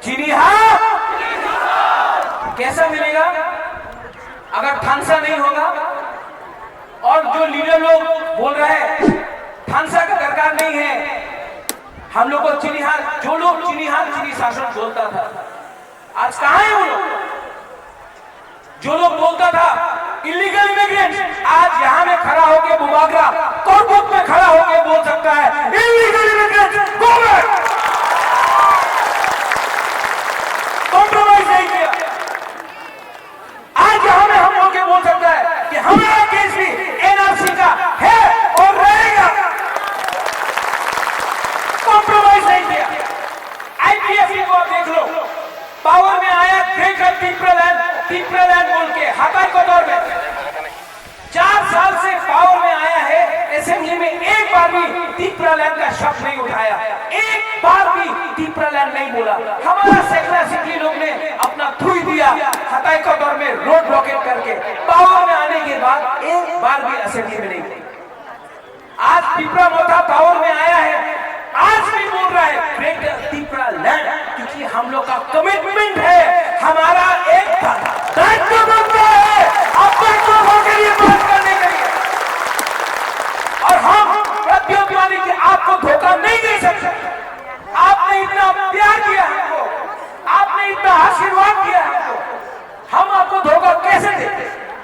चीनी हाँ कैसा मिलेगा अगर थानसा नहीं होगा? और जो लीडर लोग बोल रहे हैं थानसा का दरकार नहीं है, हम लोग को चिन्हिहार, जो लोग चिन्हिहार चीनी शासन बोलता था आज कहां है वो लोग? जो लोग बोलता था इलीगल इमिग्रेंट आज यहां में खड़ा होकर बुबागरा कोर्ट में खड़ा होकर बोल सकता है illegal immigrant go back. Compromise नहीं किया। आज यहां में हम लोग के बोल सकता है कि हमारा केस भी एनआरसी का है और रहेगा। कॉम्प्रोमाइज नहीं किया। आईपीएफसी को आप देख लो, पावर में आया ग्रेटर तीपरालैंड बोल के हटाई को दौर में 4 साल से पावर में आया है, असेंबली में एक बार भी तीपरालैंड का शब्द नहीं उठाया, एक बार भी तीपरालैंड नहीं बोला। हमारा सेक्ला सिटी लोग ने अपना थूई दिया हटाई को दौर में रोड ब्लॉकेट करके, पावर में आने के बाद एक बार भी असेंबली में नहीं बोला। आज पिपरा मोटा पावर में आया है, आज भी बोल रहा है ग्रेटर तीपरालैंड, क्योंकि हम लोग का कमिटमेंट है